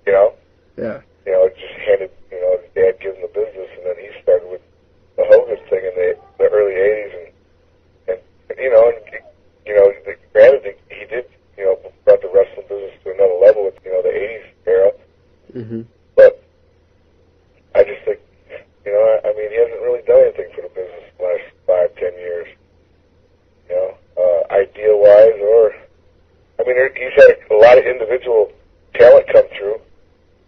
You know? Yeah. You know, it just handed, you know, his dad gives him the business, and then he started with the Hogan thing in the early 80s, and you know, granted, he did, you know, brought the wrestling business to another level with, you know, the 80s era. Mm-hmm. But I just think, you know, I mean, he hasn't really done anything for the business the last 5-10 years. You know, idea-wise, or, I mean, he's had a lot of individual talent come through,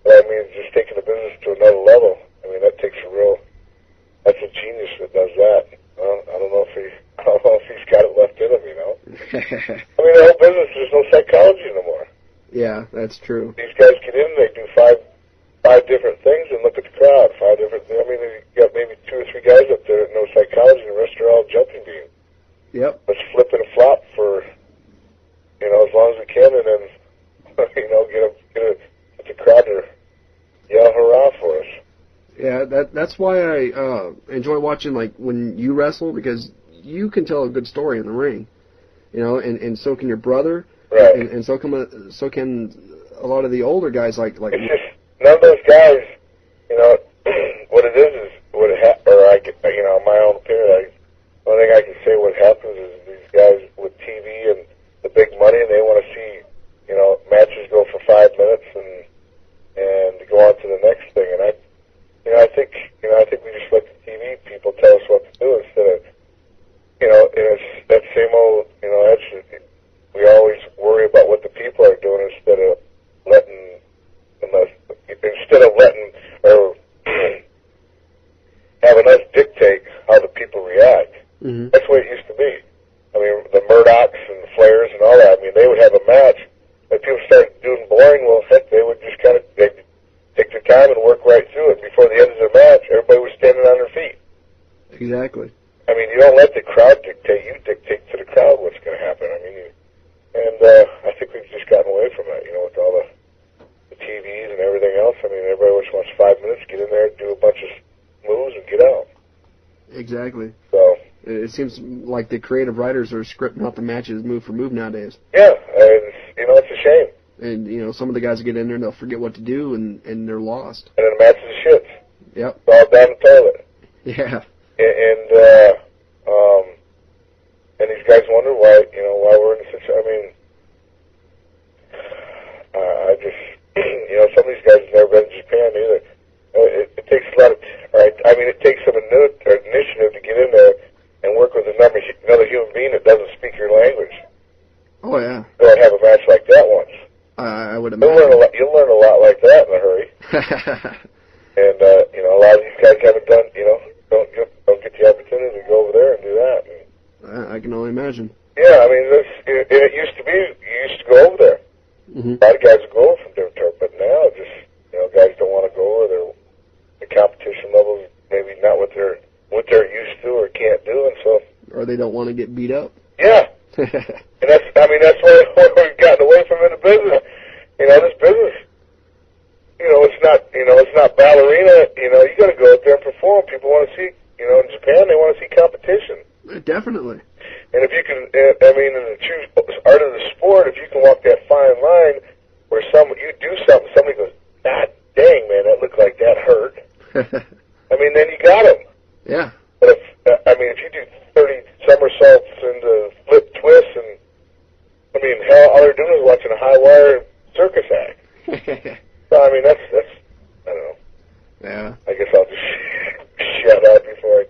but I mean, just taking the business to another level. I mean, that takes that's a genius that does that. I don't know if he's got it left in him, you know. I mean, the whole business, there's no psychology no more. Yeah, that's true. These guys get in, they do five different things, and look at the crowd. 5 different things. I mean, you got maybe 2 or 3 guys up there that know psychology, and the rest are all jumping beans. Yep. Let's flip and flop for, you know, as long as we can, and then, you know, get the crowd to yell hurrah for us. Yeah, that's why I enjoy watching, like, when you wrestle, because you can tell a good story in the ring, you know, and so can your brother, right? And so can a lot of the older guys, like. It's just none of those guys, you know, what it is what it or I get, you know, my own opinion. The only thing I can say what happens is these guys with TV and the big money, and they want to see, you know, matches go for 5 minutes and go on to the next thing, and I think we just let the TV people tell us what to do instead of, you know, and it's that same old, you know, we always worry about what the people are doing instead of letting or having us dictate how the people react. Mm-hmm. That's the way it used to be. I mean, the Murdochs and the Flairs and all that, I mean, they would have a match. When people started doing boring, well, heck, they would just kind of take their time and work right through it. Before the end of the match, everybody was standing on their feet. Exactly. I mean, you don't let the crowd dictate. You dictate to the crowd what's going to happen. I mean, I think we've just gotten away from that, you know, with all the TVs and everything else. I mean, everybody just wants 5 minutes, get in there, do a bunch of moves, and get out. Exactly. So it seems like the creative writers are scripting out the matches move for move nowadays. Yeah, and, you know, it's a shame. And, you know, some of the guys get in there and they'll forget what to do, and they're lost. And then the match is shit. Yep. It's all down the toilet. Yeah. And these guys wonder why we're in the situation. I mean, I just, you know, some of these guys have never been to Japan either. It takes a lot of, I mean, it takes some initiative to get in there and work with another human being that doesn't speak your language. Oh, yeah. Go and have a match like that once. I would imagine. You'll learn a lot like that in a hurry. And, you know, a lot of these guys haven't done, you know, don't get the opportunity to go over there and do that. And, I can only imagine. yeah, I mean, it used to be, you used to go over there. Mm-hmm. A lot of guys would go over from different turf, but now just, you know, guys don't want to go over. The competition levels maybe not what they're used to or can't do, and so. Or they don't want to get beat up. Yeah. And that's why we've gotten away from in the business. You know, this business, you know, it's not ballerina. You know, you got to go out there and perform. People want to see, you know, in Japan, they want to see competition. Definitely. And if you can, I mean, in the true art of the sport, if you can walk that fine line where you do something, somebody goes, God dang, man, that looked like that hurt. I mean, then you got them. Yeah. But if you do 30 somersaults and flip twists, and I mean, hell, all they're doing is watching a high wire circus act. So I mean, that's I don't know. Yeah. I guess I'll just shut up before I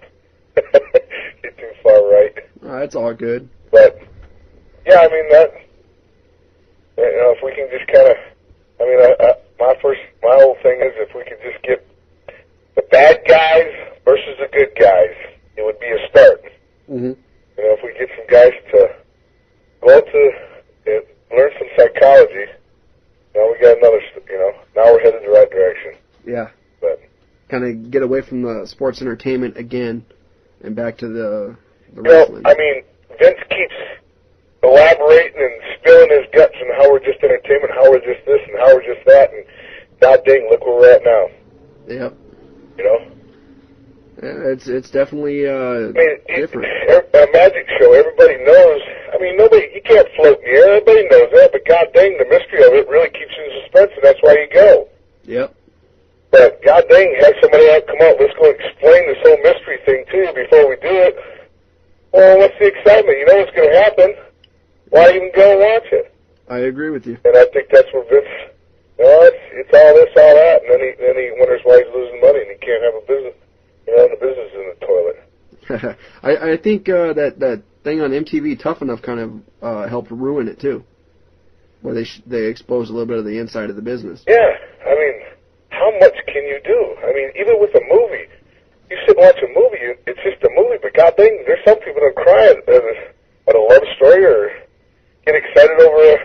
get too far right. That's all good. But yeah, I mean that. You know, if we can just kind of, I mean, my whole thing is if we could just get the bad guys versus the good guys, it would be a start. Mm-hmm. You know, if we get some guys to go to learn some psychology, now we got another, you know, now we're headed the right direction. Yeah. But kind of get away from the sports entertainment again and back to the wrestling. Know, I mean, Vince keeps elaborating and spilling his guts on how we're just entertainment, how we're just this and how we're just that, and God dang, look where we're at now. Yep. You know? Yeah, it's definitely different. A magic show, everybody knows. I mean, you can't float in the air, everybody knows that, but God dang, the mystery of it really keeps you in suspense, and that's why you go. Well, what's the excitement? You know what's going to happen. Why even go and watch it? I agree with you. And I think that's where Vince, it's all this, all that, and then he wonders why he's losing money and he can't have a business, and the business is in the toilet. I think that thing on MTV, Tough Enough, kind of helped ruin it too, where they exposed a little bit of the inside of the business. Yeah, I mean, how much can you do? I mean, even with a movie, you sit and watch a movie, it's just a movie, but god dang, there's some people that cry at a love story or get excited over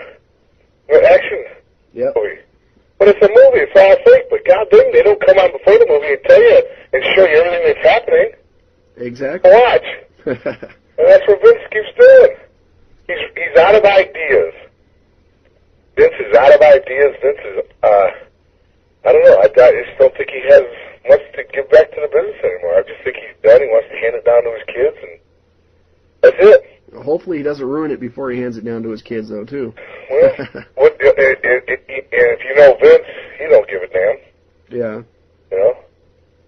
an action movie. But it's a movie, it's all fake, but god dang, they don't come on before the movie and tell you and show you everything that's happening. Exactly. Watch. And that's what Vince keeps doing. He's out of ideas. Vince is out of ideas. Vince is, I don't know, I just don't think he has much to give back to the business anymore. I just think he's done. He wants to hand it down to his kids, and that's it. Hopefully he doesn't ruin it before he hands it down to his kids, though, too. Well, if you know Vince, he don't give a damn. Yeah. You know?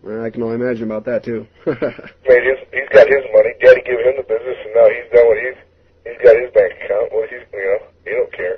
Well, I can only imagine about that, too. He's got his money. Daddy gave him the business, and now he's done what he's got his bank account. Well, he don't care.